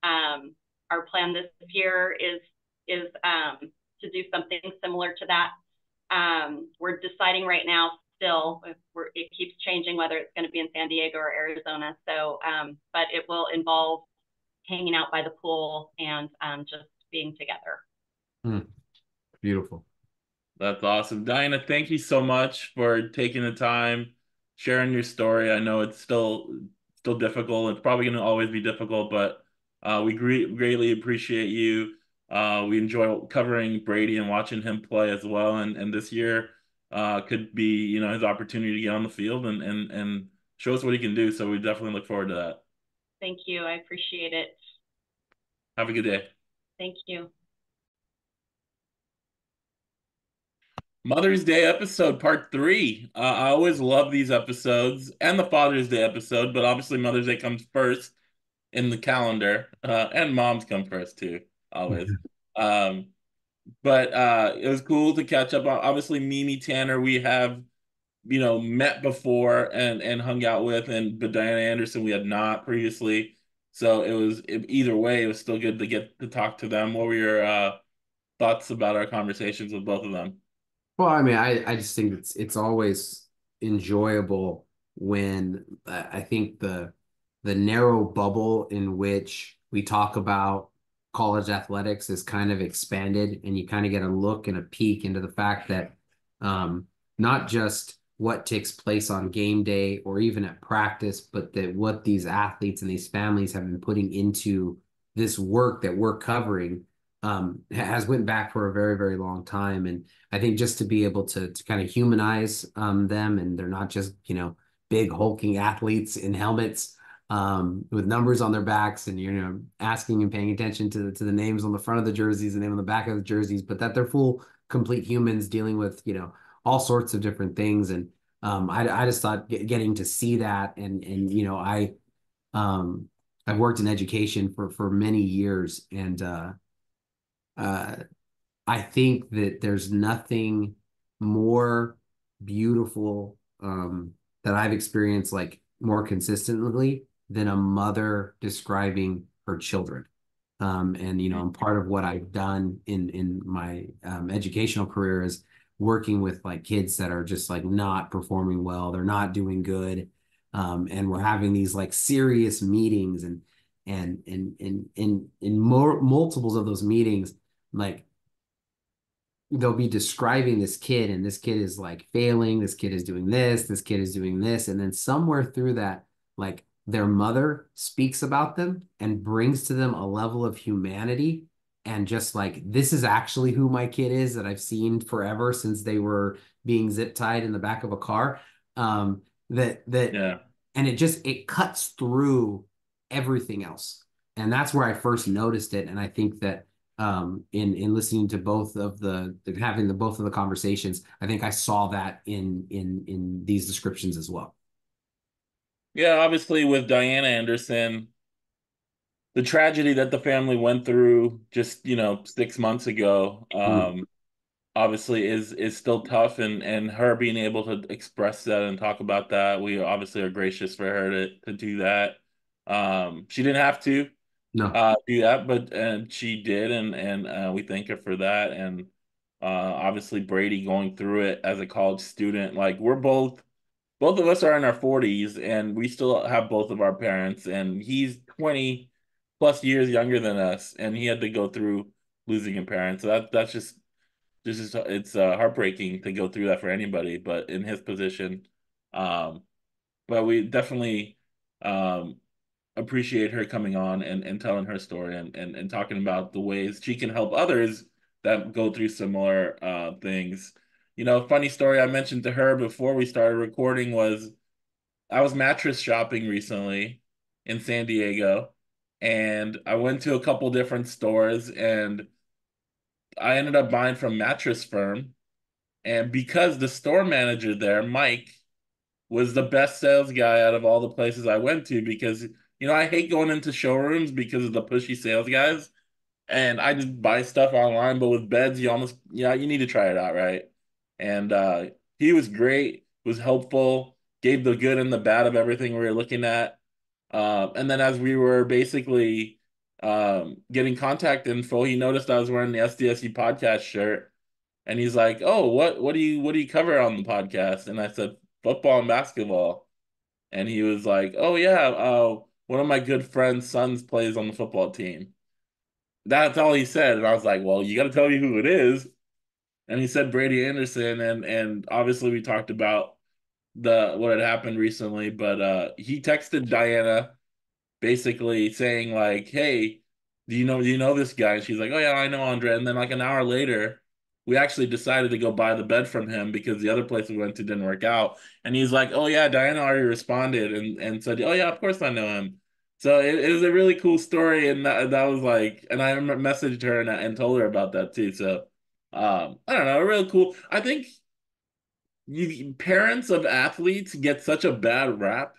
our plan this year is to do something similar to that. We're deciding right now still. It keeps changing whether it's going to be in San Diego or Arizona. So, but it will involve hanging out by the pool and just being together. Beautiful. That's awesome. Diana, thank you so much for taking the time, sharing your story. I know it's still difficult. It's probably going to always be difficult, but we greatly appreciate you. We enjoy covering Brady and watching him play as well. And this year could be, his opportunity to get on the field and show us what he can do. So we definitely look forward to that. Thank you. I appreciate it. Have a good day. Thank you. Mother's Day episode part 3. I always love these episodes and the Father's Day episode, but obviously Mother's Day comes first in the calendar, and moms come first too, always. Um, but it was cool to catch up. Obviously, Mimi Tanner, we have met before and hung out with, but Diana Anderson we had not previously. So either way, it was still good to get to talk to them. What were your thoughts about our conversations with both of them? Well, I mean, I just think it's always enjoyable when I think the narrow bubble in which we talk about college athletics is kind of expanded, and you kind of get a look and a peek into the fact that not just what takes place on game day or even at practice, but that what these athletes and these families have been putting into this work that we're covering has went back for a very, very long time. And I think just to be able to kind of humanize them, and they're not just, big hulking athletes in helmets with numbers on their backs, and asking and paying attention to the names on the front of the jerseys, the name on the back of the jerseys, but that they're full, complete humans dealing with all sorts of different things. And I just thought getting to see that, and I've worked in education for many years, and uh, I think that there's nothing more beautiful that I've experienced like more consistently than a mother describing her children. And and part of what I've done in my educational career is working with like kids that are just like not performing well, they're not doing good, and we're having these like serious meetings, and in more multiples of those meetings, like they'll be describing this kid, and this kid is like failing, this kid is doing this kid is doing this, and then somewhere through that, like their mother speaks about them and brings to them a level of humanity, and just like, this is actually who my kid is that I've seen forever since they were being zip tied in the back of a car. That Yeah. And it cuts through everything else, and that's where I first noticed it. And I think that in listening to both of both of the conversations, I think I saw that in these descriptions as well. Yeah, obviously with Diana Anderson, the tragedy that the family went through just, 6 months ago, Mm. obviously is still tough, and her being able to express that and talk about that, we obviously are gracious for her to do that. She didn't have to No. do that, but and she did, and we thank her for that. And obviously Brady going through it as a college student, like we're both of us are in our 40s, and we still have both of our parents, and he's 20 plus years younger than us, and he had to go through losing a parent. So that's just it's heartbreaking to go through that for anybody, but in his position. Um but we definitely um appreciate her coming on and telling her story, and talking about the ways she can help others that go through similar things. Funny story I mentioned to her before we started recording was I was mattress shopping recently in San Diego, and I went to a couple different stores, and I ended up buying from Mattress Firm. And because the store manager there, Mike, was the best sales guy out of all the places I went to, because I hate going into showrooms because of the pushy sales guys, and I just buy stuff online. But with beds, you almost you need to try it out, right? And he was great, was helpful, gave the good and the bad of everything we were looking at. And then as we were basically getting contact info, he noticed I was wearing the SDSU podcast shirt, and he's like, "Oh, what do you cover on the podcast?" And I said, "Football and basketball." And he was like, "Oh yeah, one of my good friends' sons plays on the football team." That's all he said, and I was like, "Well, you got to tell me who it is." And he said Brady Anderson, and obviously we talked about the what had happened recently, but he texted Diana basically saying like, "Hey, do you know this guy?" And she's like, "Oh yeah, I know Andre." And then like an hour later, we actually decided to go buy the bed from him because the other place we went to didn't work out. And he's like, "Oh yeah, Diana already responded and said, oh yeah, of course I know him." So it was a really cool story, and that was like, and I messaged her and told her about that too. So I don't know, real cool. I think parents of athletes get such a bad rap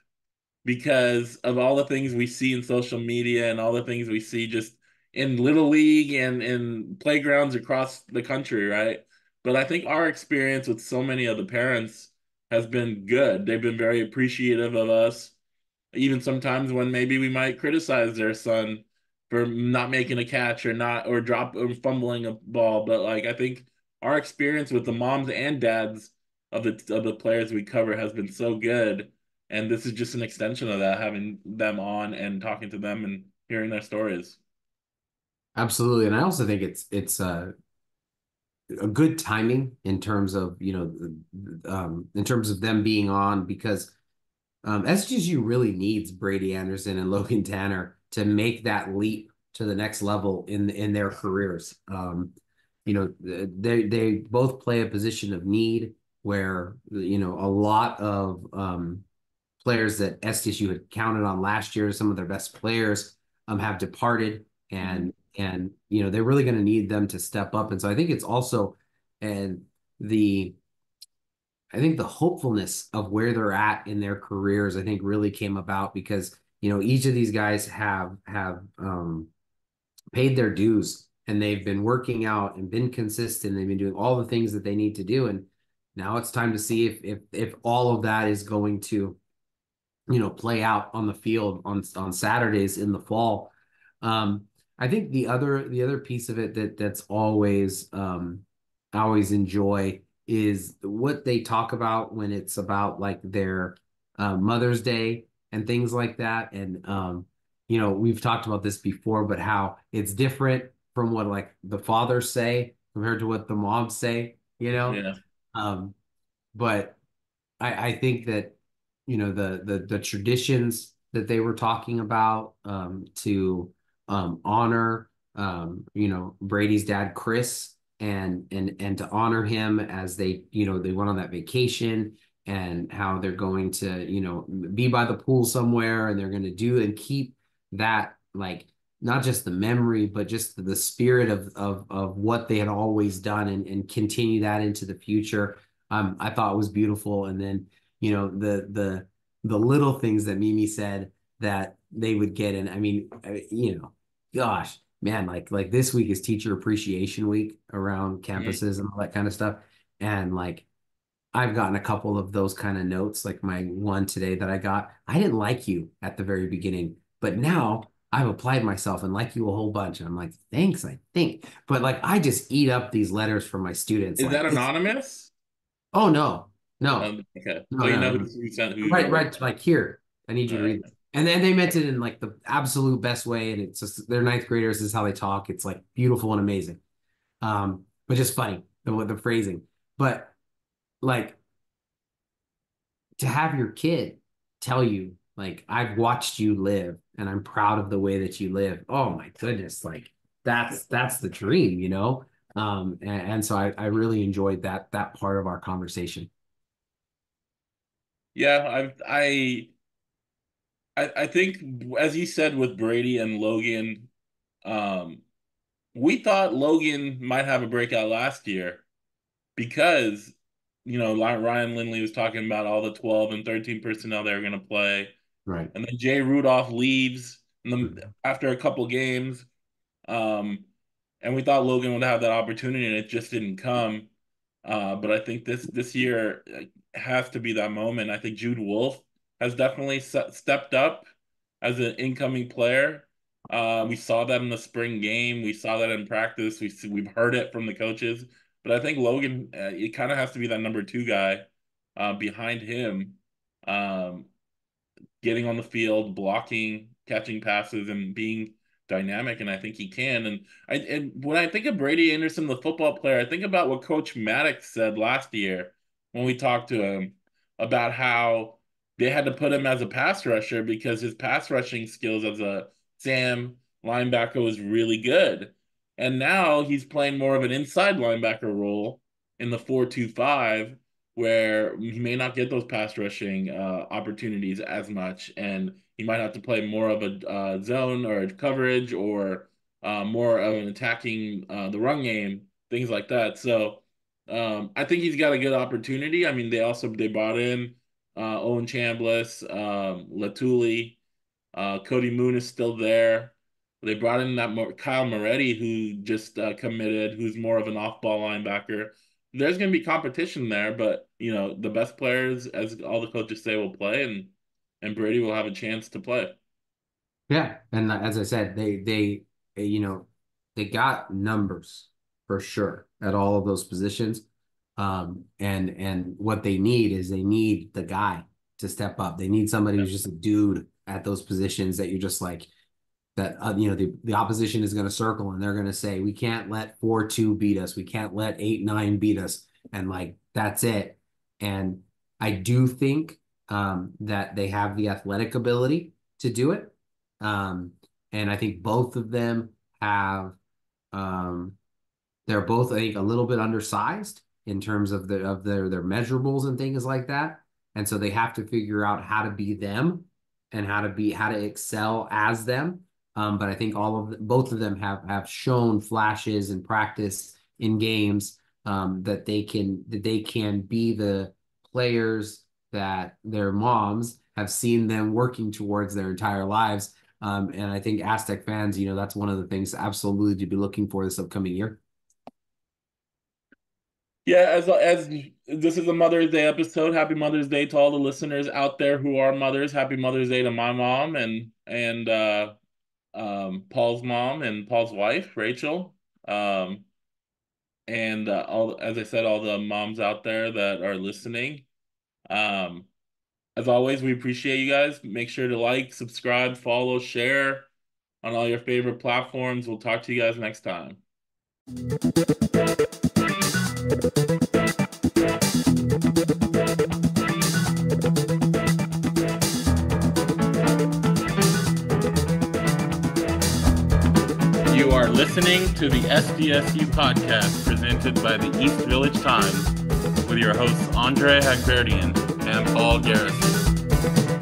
because of all the things we see in social media and all the things we see just in Little League and in playgrounds across the country, right? But I think our experience with so many of the parents has been good. They've been very appreciative of us, even sometimes when maybe we might criticize their son for not making a catch or not or drop or fumbling a ball. But like I think our experience with the moms and dads of the players we cover has been so good. And this is just an extension of that, having them on and talking to them and hearing their stories. Absolutely. And I also think it's a good timing in terms of in terms of them being on, because SGSU really needs Brady Anderson and Logan Tanner to make that leap to the next level in their careers. They both play a position of need where a lot of players that SDSU had counted on last year, some of their best players, have departed, and they're really going to need them to step up. And so I think it's also and the I think the hopefulness of where they're at in their careers, I think really came about because, each of these guys have paid their dues and they've been working out and been consistent. They've been doing all the things that they need to do. And now it's time to see if all of that is going to, play out on the field on Saturdays in the fall. I think the other piece of it that's always I always enjoy is what they talk about when it's about like their Mother's Day and things like that. And we've talked about this before, but how it's different from what like the fathers say compared to what the moms say, Yeah. Um, but I think that the traditions that they were talking about to honor Brady's dad Chris and to honor him as they went on that vacation and how they're going to be by the pool somewhere and they're going to do and keep that like not just the memory but just the spirit of what they had always done and continue that into the future. I thought was beautiful. And then, the little things that Mimi said that they would get in. I mean, gosh, man, like this week is Teacher Appreciation Week around campuses and all that kind of stuff. And like I've gotten a couple of those kind of notes, like my one today that I got. I didn't like you at the very beginning, but now I've applied myself and like you a whole bunch. And I'm like, thanks, I think. But like I just eat up these letters from my students. Is Like that it's anonymous? oh no, Okay. no, But you no, know no. who sent who Right, wrote. right. Like here, I need you All to right. read this. And then they meant it in like the absolute best way. And it's just they're ninth graders, this is how they talk. It's like beautiful and amazing. But just funny, the phrasing. But like to have your kid tell you, like, I've watched you live and I'm proud of the way that you live. Oh my goodness, like that's the dream, and so I really enjoyed that part of our conversation. Yeah, I think as you said with Brady and Logan, um, we thought Logan might have a breakout last year because Ryan Lindley was talking about all the 12 and 13 personnel they were going to play, Right. and then Jay Rudolph leaves Mhm. after a couple games, um, and we thought Logan would have that opportunity, and it just didn't come. But I think this year has to be that moment. I think Jude Wolf has definitely stepped up as an incoming player. We saw that in the spring game. We saw that in practice. We've heard it from the coaches. But I think Logan, it kind of has to be that number two guy behind him. Um, Getting on the field, blocking, catching passes, and being dynamic. And I think he can. And when I think of Brady Anderson, the football player, I think about what Coach Maddox said last year when we talked to him about how they had to put him as a pass rusher because his pass rushing skills as a Sam linebacker was really good. And now he's playing more of an inside linebacker role in the 4-2-5 where he may not get those pass rushing opportunities as much, and he might have to play more of a zone or a coverage or more of an attacking the run game, things like that. So I think he's got a good opportunity. I mean, they brought in Owen Chambliss, Latuli. Cody Moon is still there. They brought in that Kyle Moretti, who just committed, who's more of an off-ball linebacker. There's going to be competition there, but the best players, as all the coaches say, will play, and Brady will have a chance to play. Yeah, and as I said, they got numbers for sure at all of those positions. And what they need is they need the guy to step up. They need somebody Yeah. who's just a dude at those positions that you're just like that. The opposition is going to circle and they're going to say, we can't let 4-2 beat us. We can't let 8-9 beat us, and like that's it. And I do think that they have the athletic ability to do it. Um, and I think both of them have, um, they're both, I think, a little bit undersized in terms of their measurables and things like that. And so they have to figure out how to be them and how to excel as them. But I think both of them have shown flashes in practice in games that they can be players that their moms have seen them working towards their entire lives. And I think Aztec fans, that's one of the things absolutely to be looking for this upcoming year. Yeah, as this is a Mother's Day episode, happy Mother's Day to all the listeners out there who are mothers. Happy Mother's Day to my mom and Paul's mom and Paul's wife, Rachel. And all, as I said, all the moms out there that are listening. As always, we appreciate you guys. Make sure to like, subscribe, follow, share on all your favorite platforms. We'll talk to you guys next time. You are listening to the SDSU podcast presented by the East Village Times with your hosts Andre Hagberdian and Paul Garrison.